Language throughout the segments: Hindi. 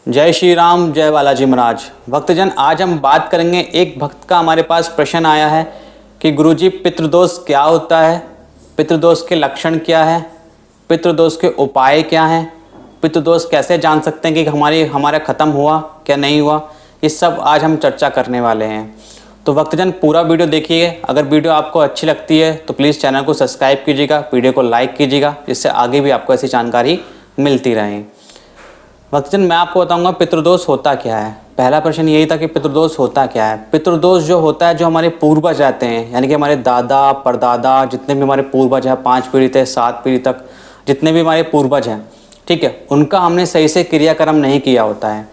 जय श्री राम, जय बालाजी महाराज। भक्तजन, आज हम बात करेंगे, एक भक्त का हमारे पास प्रश्न आया है कि गुरुजी पितृदोष क्या होता है, पितृदोष के लक्षण क्या है, पितृदोष के उपाय क्या हैं, पितृदोष कैसे जान सकते हैं कि हमारा ख़त्म हुआ क्या नहीं हुआ। ये सब आज हम चर्चा करने वाले हैं। तो भक्तजन पूरा वीडियो देखिए। अगर वीडियो आपको अच्छी लगती है तो प्लीज़ चैनल को सब्सक्राइब कीजिएगा, वीडियो को लाइक कीजिएगा, जिससे आगे भी आपको ऐसी जानकारी मिलती रहे। भक्तजन, मैं आपको बताऊंगा पितृदोष होता क्या है। पहला प्रश्न यही था कि पितृदोष होता क्या है। पितृदोष जो होता है, जो हमारे पूर्वज रहते हैं, यानी कि हमारे दादा परदादा, जितने भी हमारे पूर्वज हैं, 5 पीढ़ी से 7 पीढ़ी तक जितने भी हमारे पूर्वज हैं, ठीक है, उनका हमने सही से क्रियाक्रम नहीं किया होता है।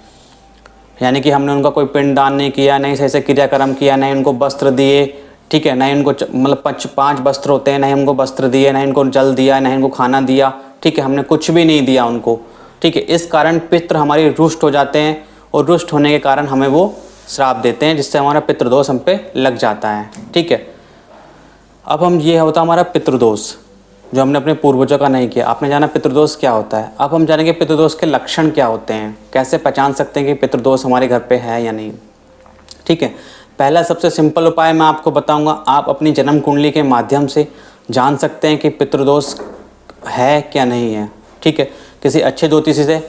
यानी कि हमने उनका कोई पिंडदान नहीं किया, नहीं सही से क्रियाक्रम किया, नहीं उनको वस्त्र दिए, ठीक है, नहीं उनको मतलब 5 वस्त्र होते हैं, नहीं उनको वस्त्र दिए, नहीं उनको जल दिया, नहीं उनको खाना दिया, ठीक है, हमने कुछ भी नहीं दिया उनको, ठीक है। इस कारण पितृ हमारी रुष्ट हो जाते हैं और रुष्ट होने के कारण हमें वो श्राप देते हैं, जिससे हमारा पितृदोष हम पे लग जाता है, ठीक है। अब हम ये होता हमारा पितृदोष जो हमने अपने पूर्वजों का नहीं किया। आपने जाना पितृदोष क्या होता है। अब हम जानेंगे पितृदोष के लक्षण क्या होते हैं, कैसे पहचान सकते हैं कि पितृदोष हमारे घर पे है या नहीं, ठीक है। पहला सबसे सिंपल उपाय मैं आपको बताऊंगा। आप अपनी जन्म कुंडली के माध्यम से जान सकते हैं कि पितृदोष है क्या नहीं है, ठीक है। किसी अच्छे ज्योतिषी से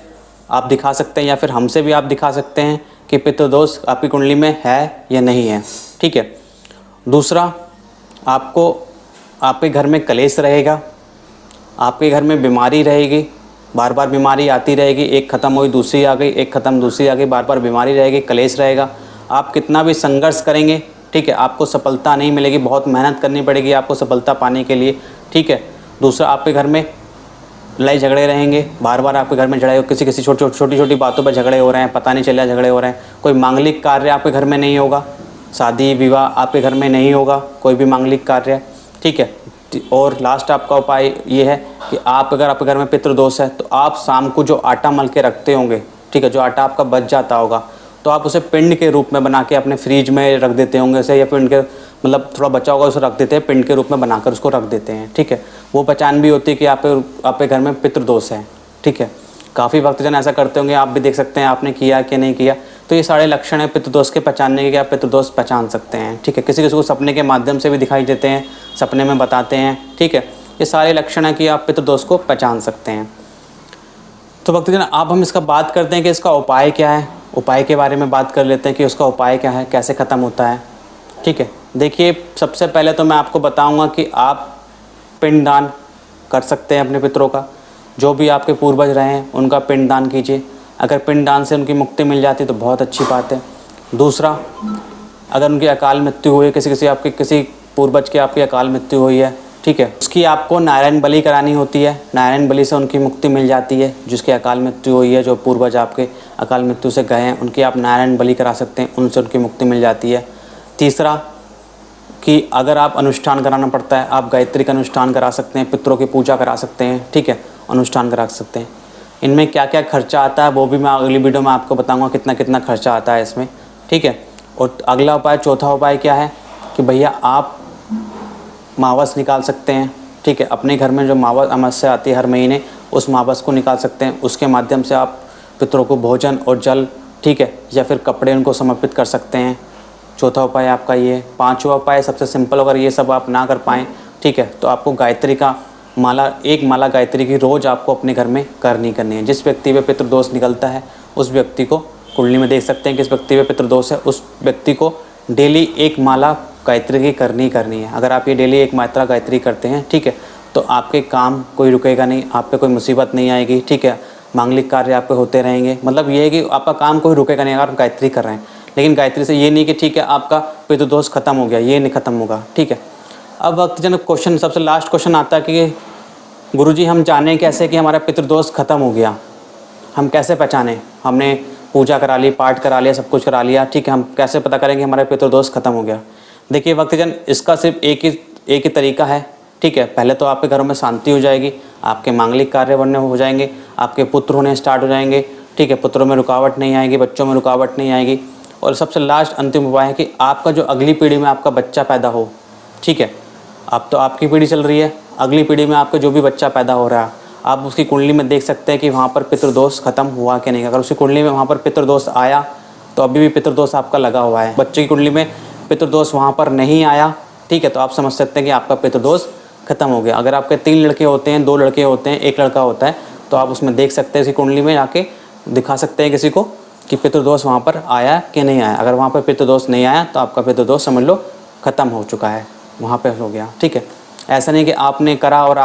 आप दिखा सकते हैं या फिर हमसे भी आप दिखा सकते हैं कि पितृदोष आपकी कुंडली में है या नहीं है, ठीक है। दूसरा, आपको आपके घर में कलेश रहेगा, आपके घर में बीमारी रहेगी, बार बार बीमारी आती रहेगी, एक ख़त्म हुई दूसरी आ गई, एक ख़त्म दूसरी आ गई, बार बार बीमारी रहेगी, कलेश रहेगा। आप कितना भी संघर्ष करेंगे, ठीक है, आपको सफलता नहीं मिलेगी, बहुत मेहनत करनी पड़ेगी आपको सफलता पाने के लिए, ठीक है। दूसरा, आपके घर में लड़ाई झगड़े रहेंगे, बार बार आपके घर में झगड़े, किसी छोटी बातों पर झगड़े हो रहे हैं, पता नहीं चला झगड़े हो रहे हैं। कोई मांगलिक कार्य आपके घर में नहीं होगा, शादी विवाह आपके घर में नहीं होगा, कोई भी मांगलिक कार्य, ठीक है। और लास्ट आपका उपाय ये है कि अगर आपके घर में पितृदोष है तो आप शाम को जो आटा मल के रखते होंगे, ठीक है, जो आटा आपका बच जाता होगा, तो आप उसे पिंड के रूप में बना के अपने फ्रिज में रख देते होंगे उसे, या पिंड के मतलब थोड़ा बचा होगा उसे रख देते हैं, पिंड के रूप में बनाकर उसको रख देते हैं, ठीक है। वो पहचान भी होती है कि आपके घर में पितृदोष है, ठीक है। काफ़ी भक्तजन ऐसा करते होंगे, आप भी देख सकते हैं आपने किया कि नहीं किया। तो ये सारे लक्षण हैं पितृदोष के पहचानने के, कि आप पितृदोष पहचान सकते हैं, ठीक है। किसी को सपने के माध्यम से भी दिखाई देते हैं, सपने में बताते हैं, ठीक है। ये सारे लक्षण हैं कि आप पितृदोष को पहचान सकते हैं। तो भक्तजन, अब हम इसका बात करते हैं कि इसका उपाय क्या है। उपाय के बारे में बात कर लेते हैं कि उसका उपाय क्या है, कैसे ख़त्म होता है, ठीक है। देखिए, सबसे पहले तो मैं आपको बताऊंगा कि आप पिंडदान कर सकते हैं अपने पितरों का। जो भी आपके पूर्वज रहे हैं उनका पिंडदान कीजिए। अगर पिंडदान से उनकी मुक्ति मिल जाती तो बहुत अच्छी बात है। दूसरा, अगर उनकी अकाल मृत्यु हुई, किसी पूर्वज की आपकी अकाल मृत्यु हुई है, ठीक है, उसकी आपको नारायण बलि करानी होती है। नारायण बलि से उनकी मुक्ति मिल जाती है। जिसकी अकाल मृत्यु हुई है, जो पूर्वज आपके अकाल मृत्यु से गए हैं, उनकी आप नारायण बलि करा सकते हैं, उनसे उनकी मुक्ति मिल जाती है। तीसरा, कि अगर आप अनुष्ठान कराना पड़ता है, आप गायत्री का अनुष्ठान करा सकते हैं, पितरों की पूजा करा सकते हैं, ठीक है, अनुष्ठान करा सकते हैं। इनमें क्या क्या खर्चा आता है वो भी मैं अगली वीडियो में आपको बताऊंगा, कितना कितना खर्चा आता है इसमें, ठीक है। और अगला उपाय, चौथा उपाय क्या है कि भैया आप मावस निकाल सकते हैं, ठीक है। अपने घर में जो मावस अमावस्या आती है हर महीने, उस मावस को निकाल सकते हैं। उसके माध्यम से आप पितरों को भोजन और जल, ठीक है, या फिर कपड़े उनको समर्पित कर सकते हैं। चौथा उपाय आपका ये। पांचवा उपाय सबसे सिंपल, अगर ये सब आप ना कर पाएँ, ठीक है, तो आपको गायत्री का माला, एक माला गायत्री की रोज़ आपको अपने घर में करनी है। जिस व्यक्ति पे पितृदोष निकलता है उस व्यक्ति को कुंडली में देख सकते हैं, किस व्यक्ति पे पितृदोष है, उस व्यक्ति को डेली एक माला गायत्री की करनी है। अगर आप ये डेली एक मात्रा गायत्री करते हैं, ठीक है, तो आपके काम कोई रुकेगा नहीं, आप पे कोई मुसीबत नहीं आएगी, ठीक है। मांगलिक कार्य आप पे होते रहेंगे। मतलब ये है कि आपका काम कोई रुकेगा नहीं अगर आप गायत्री कर रहे हैं। लेकिन गायत्री से ये नहीं कि ठीक है आपका पितृदोष खत्म हो गया, ये नहीं खत्म होगा, ठीक है। अब भक्तजन, क्वेश्चन सबसे लास्ट क्वेश्चन आता है कि गुरुजी हम जाने कैसे कि हमारा पितृदोष खत्म हो गया, हम कैसे पहचानें। हमने पूजा करा ली, पाठ करा लिया, सब कुछ करा लिया, ठीक है, हम कैसे पता करेंगे हमारा पितृदोष खत्म हो गया। देखिए भक्तजन, इसका सिर्फ एक ही तरीका है, ठीक है। पहले तो आपके घरों में शांति हो जाएगी, आपके मांगलिक कार्य बनने हो जाएंगे, आपके पुत्र होने स्टार्ट हो जाएंगे, ठीक है, पुत्रों में रुकावट नहीं आएगी, बच्चों में रुकावट नहीं आएगी। और सबसे लास्ट अंतिम उपाय है कि आपका जो अगली पीढ़ी में आपका बच्चा पैदा हो, ठीक है। अब तो आपकी पीढ़ी चल रही है, अगली पीढ़ी में आपका जो भी बच्चा पैदा हो रहा है, आप उसकी कुंडली में देख सकते हैं कि वहाँ पर पितृदोष खत्म हुआ कि नहीं। अगर उसकी कुंडली में वहाँ पर पितृदोष आया तो अभी भी पितृदोष आपका लगा हुआ है। बच्चे की कुंडली में पितृदोष वहाँ पर नहीं आया, ठीक है, तो आप समझ सकते हैं कि आपका पितृदोष खत्म हो गया। अगर आपके 3 लड़के होते हैं, 2 लड़के होते हैं, 1 लड़का होता है, तो आप उसमें देख सकते हैं, उसकी कुंडली में जाके दिखा सकते हैं किसी को कि पितृदोष वहाँ पर आया कि नहीं आया। अगर वहाँ पर पितृदोष नहीं आया तो आपका पितृदोष समझ लो खत्म हो चुका है, वहाँ पे हो गया, ठीक है। ऐसा नहीं कि आपने करा और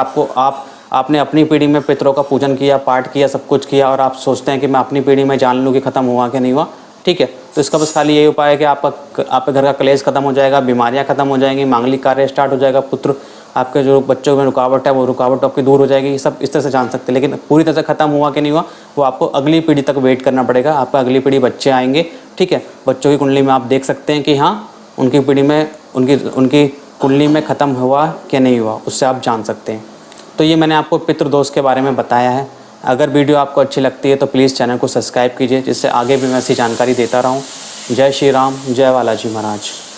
आपने अपनी पीढ़ी में पितरों का पूजन किया, पाठ किया, सब कुछ किया और आप सोचते हैं कि मैं अपनी पीढ़ी में जान लूँ कि ख़त्म हुआ कि नहीं हुआ, ठीक है। तो इसका बस खाली यही उपाय है कि आपके घर का क्लेश खत्म हो जाएगा, बीमारियाँ खत्म हो जाएंगी, मांगलिक कार्य स्टार्ट हो जाएगा, पुत्र आपके जो बच्चों में रुकावट है वो रुकावट आपकी दूर हो जाएगी। ये सब इस तरह से जान सकते हैं। लेकिन पूरी तरह से ख़त्म हुआ कि नहीं हुआ वो आपको अगली पीढ़ी तक वेट करना पड़ेगा। आपका अगली पीढ़ी बच्चे आएंगे, ठीक है, बच्चों की कुंडली में आप देख सकते हैं कि हाँ उनकी पीढ़ी में उनकी कुंडली में ख़त्म हुआ कि नहीं हुआ, उससे आप जान सकते हैं। तो ये मैंने आपको पितृदोष के बारे में बताया है। अगर वीडियो आपको अच्छी लगती है तो प्लीज़ चैनल को सब्सक्राइब कीजिए, जिससे आगे भी मैं ऐसी जानकारी देता रहूँ। जय श्री राम, जय बालाजी महाराज।